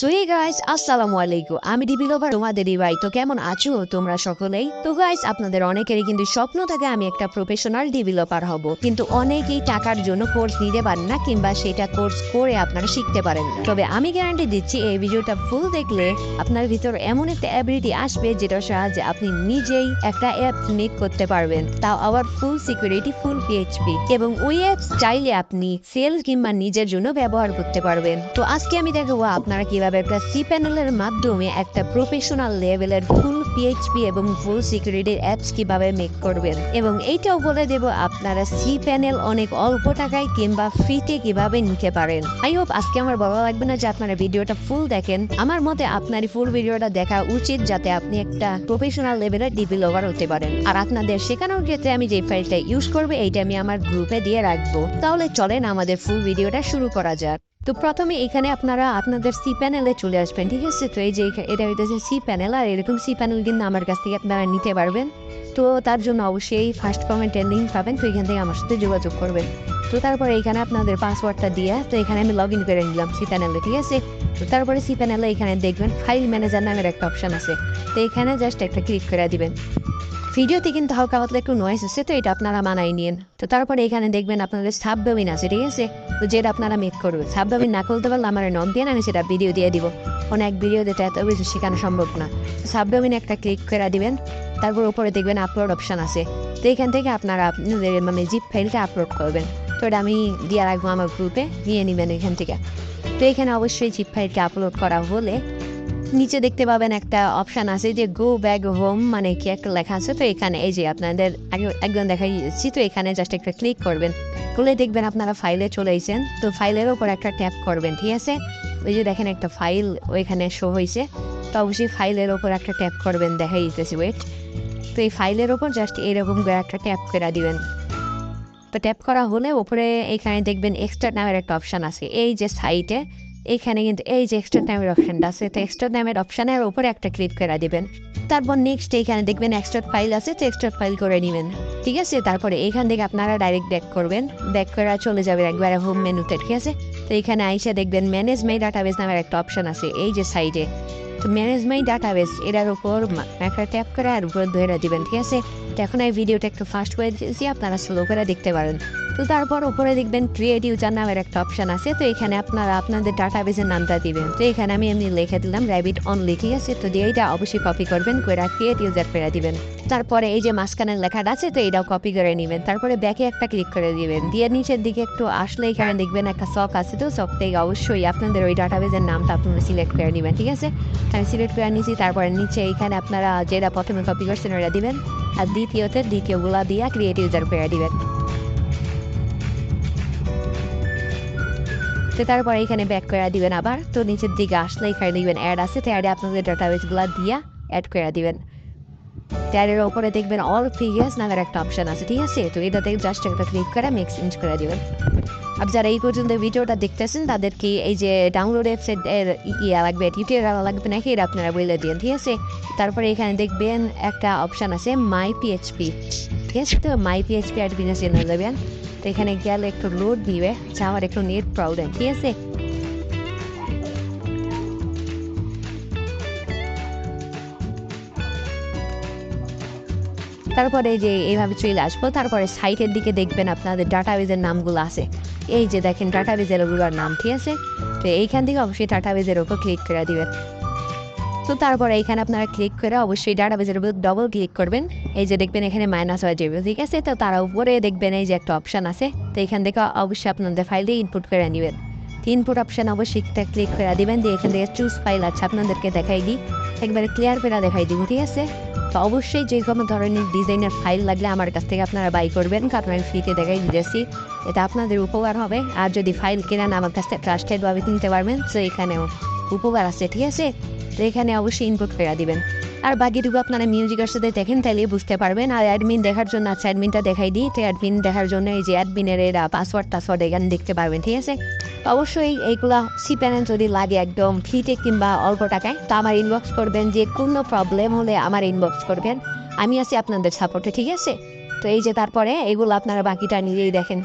So hey guys, আসসালামু আলাইকুম। আমি ডিবি লোভার, তোমাদেরই ভাই। তো কেমন আছো তোমরা সকলেই? তো গাইস, আপনাদের অনেকেরই কিন্তু স্বপ্ন থাকে আমি একটা প্রফেশনাল ডেভেলপার হব, কিন্তু অনেকেই টাকার জন্য কোর্স নিতে পারেন না, কিংবা সেটা কোর্স করে আপনারা শিখতে পারেন না। তবে আমি গ্যারান্টি দিচ্ছি, এই ভিডিওটা ফুল দেখলে আপনার ভিতর এমন একটা অ্যাবিলিটি আসবে যেটার সাহায্যে আপনি নিজেই একটা অ্যাপ মেক করতে পারবেন, তাও আবার ফুল সিকিউরিটি, ফুল পিএইচপি, এবং ওই অ্যাপস চাইলে আপনি সেল কিংবা নিজের জন্য ব্যবহার করতে পারবেন। তো আজকে আমি দেখাবো আপনারা কিভাবে একটা সি প্যানেলের মাধ্যমে একটা প্রফেশনাল লেভেলের ফুল পিএইচপি এবং ফুল সিকিউরিটির অ্যাপস কিভাবে মেক করবেন, এবং এইটাও বলে দেব আপনারা সি প্যানেল অনেক অল্প টাকায় কিংবা ফ্রিতে কিভাবে নিতে পারেন। আই হোপ আজকে আমার বলা লাগবে না যে আপনারা ভিডিওটা ফুল দেখেন। আমার মতে আপনারই ফুল ভিডিওটা দেখা উচিত, যাতে আপনি একটা প্রফেশনাল লেভেলের ডেভেলপার হতে পারেন। আর আপনাদের শেখানোর ক্ষেত্রে আমি যে ফাইলটা ইউজ করবো এইটা আমি আমার গ্রুপে দিয়ে রাখবো। তাহলে চলেন আমাদের ফুল ভিডিওটা শুরু করা যাক। তো প্রথমে এখানে আপনারা আপনাদের সি প্যানেলে চলে আসবেন, ঠিক আছে? তো এই যে এটা হইতেছে সি প্যানেল, আর এরকম সি প্যানেল কিন্তু আমার কাছ থেকে আপনারা নিতে পারবেন। তো তার জন্য অবশ্যই ফার্স্ট কমেন্টের লিঙ্ক পাবেন, তো এখান থেকে আমার সাথে যোগাযোগ করবেন। তো তারপরে এখানে আপনাদের পাসওয়ার্ডটা দিয়ে, তো এখানে আমি লগ ইন করে নিলাম সি প্যানেলে, ঠিক আছে? তো তারপরে সি প্যানেলে এখানে দেখবেন ফাইল ম্যানেজার নামের একটা অপশন আছে, তো এখানে জাস্ট একটা ক্লিক করে দিবেন। ভিডিওতে কিন্তু হালকা পাতলা একটু নয়েস আছে, তো এটা আপনারা মানাই নিন। তো তারপরে এখানে দেখবেন আপনাদের সাবডোমেইন আছে, ঠিক আছে? তো যেটা আপনারা মেক করবেন, সাবডোমেইন না খুলতে পারলে আমার নক দিয়ে আমি সেটা ভিডিও দিয়ে দিব। অনেক ভিডিও দিতে এত বেশি শেখানো সম্ভব না। সাবডোমেইন একটা ক্লিক করে দিবেন, তারপর উপরে দেখবেন আপলোড অপশন আছে। তো এখান থেকে আপনারা আপনাদের জিপ ফাইলটা আপলোড করবেন। তো এটা আমি দিয়ে রাখবো আমার গ্রুপে, নিয়ে নেবেন এখান থেকে। তো এখানে অবশ্যই জিপ ফাইলটা আপলোড করা হলে নিচে দেখতে পাবেন একটা অপশন আছে যে গো ব্যাক হোম, মানে কি একটা লেখা আছে। তো এখানে এই যে আপনাদের একজন দেখাই দিচ্ছি, তো এখানে জাস্ট একটা ক্লিক করবেন, করলে দেখবেন আপনারা ফাইলে চলে এসেছেন। তো ফাইলের ওপর একটা ট্যাপ করবেন, ঠিক আছে? ওই যে দেখেন একটা ফাইল ওইখানে শো হয়েছে, তো অবশ্যই ফাইলের ওপর একটা ট্যাপ করবেন, দেখাই দিতেছি, ওয়েট। তো এই ফাইলের ওপর জাস্ট এরকম করে একটা ট্যাপ করে দিবেন। তো ট্যাপ করা হলে ওপরে এখানে দেখবেন এক্সট্রা নামের একটা অপশান আছে, এই যে সাইটে এখানে কিন্তু এই যে এক্সট্রা নামের অপশানটা আছে, তো এক্সট্রা নামের অপশানের উপরে একটা ক্লিক করে দিবেন। তারপর নেক্সট এখানে দেখবেন এক্সট্রা ফাইল আছে, তো এক্সট্রা ফাইল করে নেবেন, ঠিক আছে? তারপরে এখান থেকে আপনারা ডাইরেক্ট ব্যাক করবেন, ব্যাক করে চলে যাবেন একবারে হোম মেনুতে, ঠিক আছে? তো এখানে আইসা দেখবেন ম্যানেজ মাই ডাটাবেস নামের একটা অপশান আছে এই যে সাইডে। তো ম্যানেজ মাই ডাটাবেস এটার উপর একটা ট্যাপ করে আর উপরে ধরে দিবেন, ঠিক আছে? তো এখন এই ভিডিওটা একটু ফাস্ট করে দিয়েছি, আপনারা স্লো করে দেখতে পারেন। তো তারপর উপরে দেখবেন ক্রিয়েট ইউজার নামের একটা অপশন আছে, তো এখানে আপনারা আপনাদের ডাটাবেসের নামটা দিবেন। তো এখানে আমি এমনি লিখে দিলাম র্যাবিট অনলি, ঠিক আছে? তো এইটা অবশ্যই কপি করবেন, করে ক্রিয়েট ইউজার করে দিবেন। তারপরে এই যে মাঝখানের লেখাটা আছে, তো এটাও কপি করে নেবেন। তারপরে ব্যাকে একটা ক্লিক করে দিবেন, দিয়ে নিচের দিকে একটু আসলে এখানে দেখবেন একটা সক আছে, তো সক থেকে অবশ্যই আপনাদের ওই ডাটাবেসের নামটা আপনারা সিলেক্ট করে নেবেন, ঠিক আছে? আমি সিলেক্ট করে নিয়েছি। তারপরে নিচে এখানে আপনারা যেটা প্রথমে কপি করছেন ওটা দিবেন, আর দ্বিতীয়গুলা দিয়ে ক্রিয়েট ইউজার করে দিবেন। তো তারপরে এখানে ব্যাক করে দিবেন আবার। তো নিচের দিকে আসলে এখানে দিবেন অ্যাড আছে, তো অ্যাডে আপনাদের ডাটাবেসগুলো দিয়ে অ্যাড করে দিবেন। ট্যাবের ওপরে দেখবেন অল প্রিভিয়াস নামের একটা অপশন আছে, ঠিক আছে? তো এটাতে জাস্ট একটা ক্লিক করে মেক চেঞ্জ করে দিবেন। আর যারা এই পর্যন্ত ভিডিওটা দেখতেছেন তাদেরকে এই যে ডাউনলোড ওয়েবসাইট ইয়া লাগবে, টিউটোরিয়াল লাগবে নাকি, এটা আপনারা বলে দিন, ঠিক আছে? তারপরে এখানে দেখবেন একটা অপশন আছে মাই পিএইচপি, ঠিক আছে? তো মাই পিএইচপি অ্যাডমিনে চেনে দেবেন। তো এখানে গেলে একটু লোড দিবে, আমার একটু নেট প্রবলেম, ঠিক আছে? তারপরে এই যে এইভাবে চলে আসবো। তারপরে সাইটের দিকে দেখবেন আপনাদের ডাটাবেজের নামগুলো আছে, এই যে দেখেন ডাটাবেজের ওগুলোর নাম, ঠিক আছে? তো এইখান থেকে অবশ্যই ডাটাবেজের উপর ক্লিক করে দিবেন। তো তারপরে এখানে আপনারা ক্লিক করে অবশ্যই ডাটাবেজের উপর ডবল ক্লিক করবেন, এই যে দেখবেন এখানে মাইনাস হয়ে যাবে, ঠিক আছে? তো তার উপরে দেখবেন এই যে একটা অপশান আছে, তো এখান থেকে অবশ্যই আপনাদের ফাইলটি ইনপুট করে নেবেন। ইনপুট অপশান অবশ্যই ক্লিক করে দিবেন, দিয়ে এখান থেকে চুজ ফাইল আছে আপনাদেরকে দেখাই দিই, একবারে ক্লিয়ার করে দেখাই দিব, ঠিক আছে? তো অবশ্যই যে কোনো ধরনের ডিজাইনের ফাইল লাগলে আমার কাছ থেকে আপনারা বাই করবেন, কারণ আমি ফ্রিতে দেখাই দিয়েছি, এটা আপনাদের উপকার হবে। আর যদি ফাইল কেনেন আমার কাছ থেকে ট্রাস্টেডভাবে কিনতে পারবেন, তো এখানেও উপকার আছে, ঠিক আছে? তো এখানে অবশ্যই ইনপুট করে দিবেন। আর বাকিটুকু আপনারা মিউজিকের সাথে দেখেন, তাহলে বুঝতে পারবেন। আর অ্যাডমিন দেখার জন্য আছে, অ্যাডমিনটা দেখাই দিই। তো অ্যাডমিন দেখার জন্য এই যে অ্যাডমিনের এরা পাসওয়ার্ড এখানে দেখতে পারবেন, ঠিক আছে? তো অবশ্যই এইগুলা সি প্যানেল যদি লাগে একদম ফ্রিতে কিংবা অল্প টাকায়, তো আমার ইনবক্স করবেন, যে কোনো প্রবলেম হলে আমার ইনবক্স করবেন, আমি আছি আপনাদের সাপোর্টে, ঠিক আছে? তো এই যে তারপরে এগুলো আপনারা বাকিটা নিজেই দেখেন।